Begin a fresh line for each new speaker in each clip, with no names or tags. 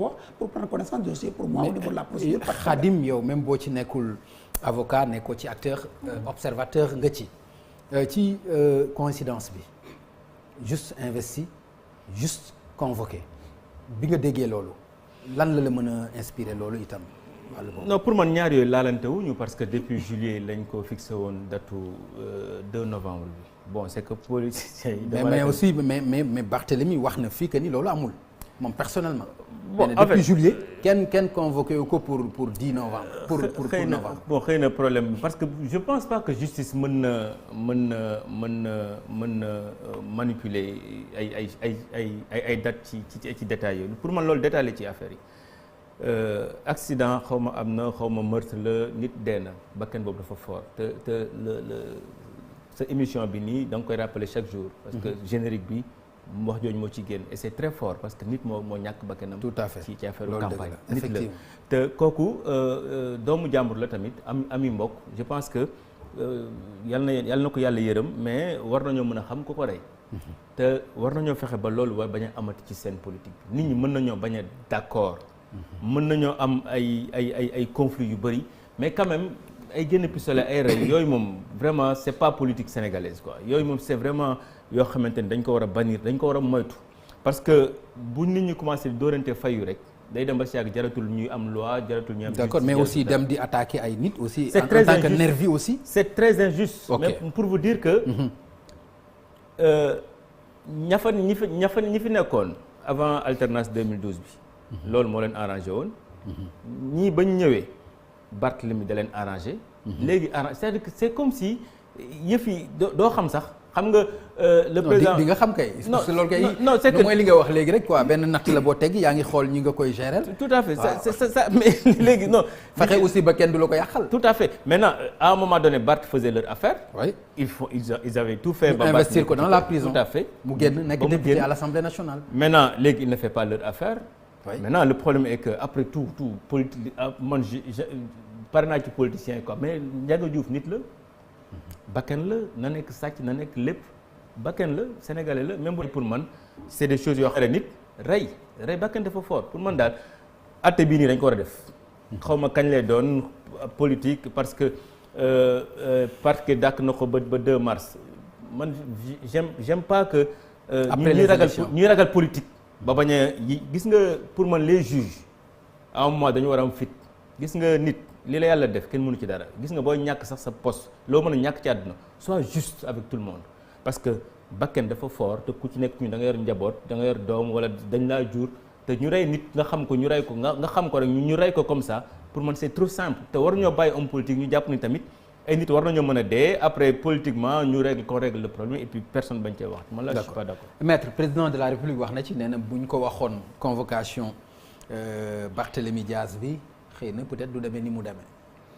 renvoi pour prendre connaissance du dossier pour moi au niveau de la procédure.
Khadim yow même boo ci nekkul avocat nekkoo ci acteur observateur nga ci coïncidence bi juste investi juste convoqué bi nga déggee loolu lan la mën a inspirer loolu itam.
non pour man ñaar yooyu laalante wuñu parce que depuis juillet lañ ko fixé woon datu 2 novembre bi bon c'est que politiciens yi.
mais aussi mais Barthélémy wax na fii que ni loolu amul moom personnellement.
bon
depuis
en fait,
juillet kenn convoqué wu ko pour 10 novembre. pour novembre.
bon xëy na problème parce que je pense pas que justice mën na manipuler ay dates ci détails yooyu pour man loolu détail la ci affaire yi. Accident xaw ma am na xaw ma meurtre la nit dee na bakkan boobu dafa fort te sa émission bi nii da nga koy rappeler chaque jour. parce que générique bi wax jooju moo ci génn et c'est très fort parce que nit moo ñàkk bakkanam.
tout à fait
ci affaire campagne.
nit la
te kooku doomu jàmbur la tamit ami mbokk je pense que yal na ko yàlla yërëm mais war nañoo mën a xam ku ko rey. te war nañoo fexe ba loolu war bañ a amati ci scène politique bi nit ñi mën nañoo bañ a d'accord. mën nañoo am ay conflits yu bëri mais quand même ay génn pistolet ay rey yooyu moom vraiment c'est pas politique sénégalaise quoi yooyu moom c'est vraiment yoo xamante ni dañ ko war a bannir dañ ko war a moytu parce que bu nit ñi commencé dóorante fayu rek day dem ba si yàgg jaratul ñuy am loi jaratul ñuy am.
d'accord mais aussi dem di attaquer ay nit aussi.
c'est
en
très
tant
injuste.
que nervi aussi.
c'est très injuste.
Okay.
Mais pour vous dire que. ñi fi nekkoon avant alternance 2012 bi. loolu moo leen arrangé woon. ñii bañ ñëwee Barthélemy da leen arrangé. léegi arrangé c'est-à-dire que c'est comme si yëf yi doo xam sax xam nga. le président
di nga xam kay.
non
loolu kay
non c'est que
mooy li nga wax léegi rek quoi benn natt la boo tegg yaa ngi xool ñi nga koy gérer.
tout à fait ça mais léegi non.
fexe aussi ba kenn du la ko yàqal.
tout à fait maintenant à un moment donné Barth faisait leur affaire.
oui
ils avaient tout fait.
ba investir ko dans la prison
tout à fait.
mu génn nekk député à l'Assemblée nationale.
maintenant léegi il ne fait pas leur affaire.
Oui.
Maintenant le problème est que après tout politique man pare naa ci politicien yi quoi mais Ndiaga Diouf nit la. bakkan la na nekk sàcc na nekk lépp bakkan la sénégalais la même pour man c'est des choses yoo xam ne nit rey bakkan dafa fort pour man daal atte bii nii dañ ko war a def. xaw ma kañ lay doon politique parce que dàkk na ko ba 2 mars man j'aime pas que.
après les élections
ñuy ragal politique. ba bañ a gis nga pour man les juges à un moment dañu war a am fit gis nga nit li la yàlla def kenn mënu ci dara gis nga booy ñàkk sax sa poste loo mën a ñàkk ci àdduna sois juste avec tout le monde parce que bakken dafa fort te ku ci nekk ñu da nga yor njaboot da nga yor doom wala dañ laa jur te ñu rey nit nga xam ko ñu rey ko nga xam ko rek ñu rey ko comme ça pour man c'est trop simple te war ñoo bàyyi homme politique ñu jàpp ni tamit ay nit war nañoo mën a dee après politiquement ñu règle le problème et puis personne bañ cee wax man là je suis pas d'accord.
Maître président de la République wax na ci nee na bu ñu ko waxoon convocation Barthélémy Diaz bi xëy na peut-être du demee ni mu demee.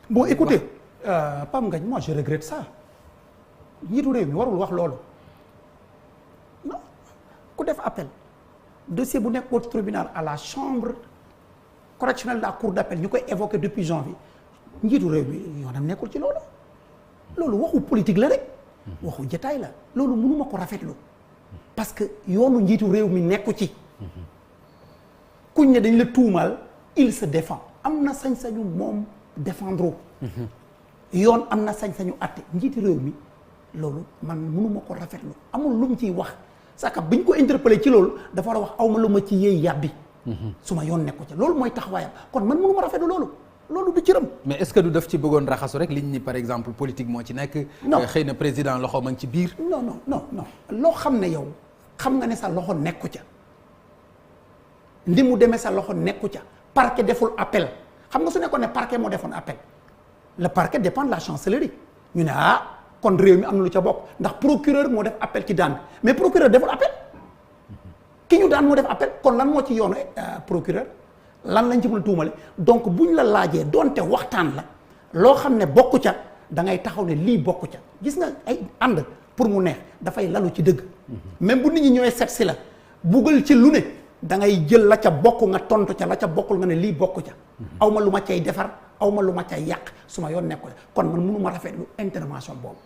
bon écoutez Pam Ngagne moi je regrette ça njiitu réew mi warul wax loolu non ku def appel dossier bu nekk au tribunal à la chambre correctionnelle de la cour d'appel ñu koy évoquer depuis janvier njiitu réew mi yoonam nekkul ci loolu waxu politique la rek waxu jotaay la loolu mënuma ko rafetlu parce que yoonu njiitu réew mi nekku ci kuñ ne dañ la tuumaal il se défend am na sañ-sañu moom défendre yoon am na sañ-sañu àtte njiitu réew mi loolu man mënuma ko rafetlu amul lu mu ciy wax saka bi ñu ko interpellé ci loolu dafa war a wax awma lu ma ci yéey yàbbi su ma yoon nekku ci loolu mooy taxawaayam kon man mënuma rafetlu loolu du cëram.
mais est-ce que du def ci bëggoon raxasu rek liñ ni par exemple politique moo ci nekk.
non
xëy na président loxo ma ngi ci biir.
non loo xam ne yow xam nga ne sa loxo nekku ca ndi mu demee sa loxo nekku ca parquet deful appel xam nga su nekkoon ne parquet moo defoon appel le parquet dépend de la chancellerie ñu ne kon réew mi am na lu ca bokk ndax procureur moo def appel ci daan bi mais procureur deful appel ki ñu daan moo def appel kon lan moo ci yoonu procureur. lan lañ ci mën a tuumale donc buñ la laajee donte waxtaan la loo xam ne bokku ca da ngay taxaw ne lii bokku ca gis nga ay ànd pour mu neex dafay lalu ci dëgg même bu nit ñi ñooy seet si la buggal ci lu ne da ngay jël la ca bokk nga tontu ca la ca bokkul nga ne lii bokku ca aw ma lu ma cay defar aw ma lu ma cay yàq su ma yoon nekkul kon man mënu ma rafetlu intervention boobu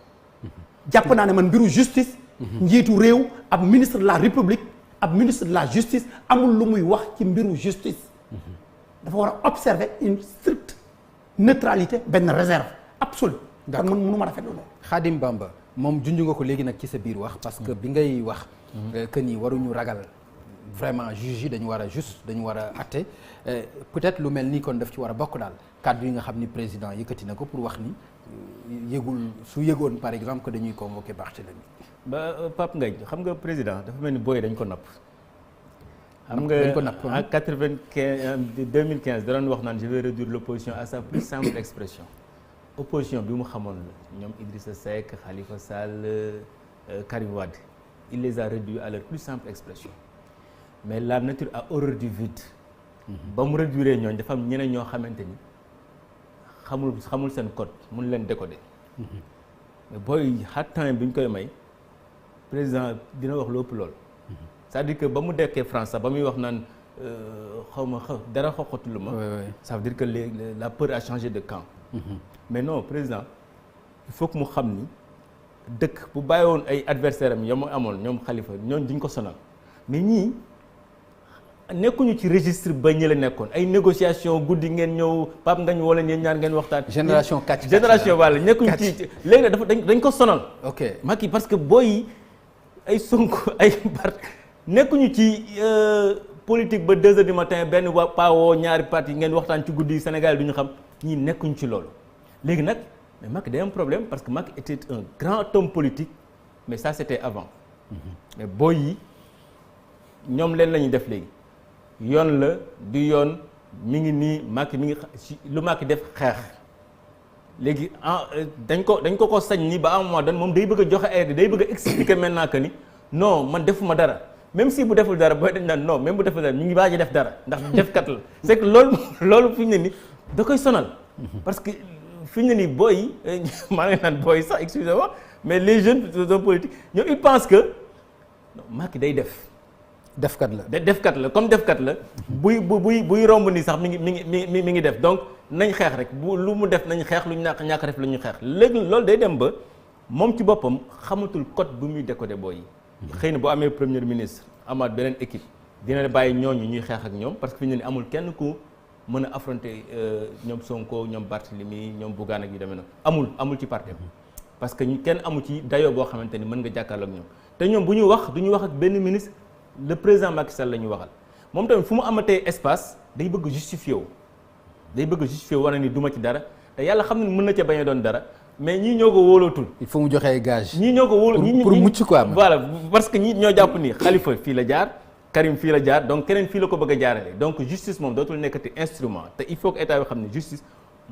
jàpp naa ne man mbiru justice njiitu réew ab ministre de la république ab ministre de la justice amul lu muy wax ci mbiru justice dafa war a observer une stricte neutralité benn réserve absolue. kon man mënu ma rafetlu loolu.
Khadim Bamba moom junj nga ko léegi nag ci sa biir wax parce que bi ngay wax. que ni waruñu ragal vraiment juge yi dañu war a juste dañu war a atte peut-être lu mel nii kon daf ci war a bokk daal kàddu yi nga xam ni président yëkkati na ko pour wax ni yëgul su yëgoon par exemple que dañuy convoquer Barthélémy.
ba Pape Ngagne xam nga président dafa mel ni booy dañ ko napp. xam
dañ ko napp
nga en 2015 da doon wax naan je vais réduire l'opposition à sa plus simple expression. opposition bi mu xamoon la ñoom Idrissa Seck Khalifa Sall Karim Wade il les a réduits à leur plus simple expression mais la nature a horreur du vide. ba mu réduire ñooñ dafa am ñeneen ñoo xamante ni xamul seen code mun leen décoder. mais booy xat temps bi ñu koy may président dina wax lu ëpp lool. c'est-à-dire que ba mu dekkee France sax ba muy wax naan dara xoxatul ma. ça veut dire que la peur a changé de camp. mais non président il faut que mu xam ni dëkk bu bàyyi woon ay adversaires am mu amoon ñoom Khalifa ñooñ duñ ko sonal mais ñii nekkuñu ci registre ba ñi la nekkoon ay négociation guddi ngeen ñëw Pape Ngagne wala ñeen ñaar ngeen waxtaan.
génération kàcc
génération wala nekkuñu ci léegi nag dañ ko sonal.
ok
Macky parce que booy ay Sonko ay Bart nekkuñu ci politique ba 2 heures du matin benn paawoo ñaari parti ngeen waxtaan ci guddi Sénégal du ñu xam ñii nekkuñu ci loolu. léegi nag mais Macky day am problème parce que Macky était un grand homme politique mais ça c'était avant. mais booy yi ñoom leen la ñuy def léegi yoon la du yoon mi ngi nii Macky mi ngi lu Macky def xeex léegi dañ ko sañ ni ba à un moment donné moom day bëgg a joxe aide day bëgg a expliquer maintenant que ni non man defuma dara même si bu deful dara booy dañ naan non même bu deful dara ñu ngi waaj a def dara ndax defkat la c'est que loolu fi ñu ne ni da koy sonal parce que fi ñu ne nii booy maa ngi naan booy sax excusez-moi mais les jeunes hommes politiques ñoom ils pensent que Macky day def.
defkat la
comme defkat la. buy romb nii sax mi ngi def donc nañ xeex rek lu mu def nañ xeex lu ñu ñàkk def la ñu xeex léegi loolu day dem ba moom ci boppam xamatul code bu muy décoder booy yi. xëy na bu amee premier ministre amaat beneen équipe dina bàyyi ñooñu ñuy xeex ak ñoom parce que fi ñu ne nii amul kenn ku. mën a affronter ñoom Sonko ñoom Barthélémy ñoom Bougane ak yu demee noonu amul ci parti parce que kenn amu ci dayoo boo xamante ni mën nga jàkkaarloo ak ñoom te ñoom bu ñu wax du ñu wax ak benn ministre le président Macky Sall la ñu waxal moom tamit fu mu amatee espace day bëgg justifier wu wane ni duma ci dara te yàlla xam ne mën na ca bañ a doon dara mais ñii ñoo ko wóolootul.
il faut mu joxe ay gage.
ñii ñoo ko wóoloo
pour mucc quoi.
voilà parce que ñii ñoo jàpp ni Khalifa fii la jaar. Karim fii la jaar donc keneen fii la ko bëgg a jaarale donc justice moom dootul nekkati instrument te il faut que état bi xam ne justice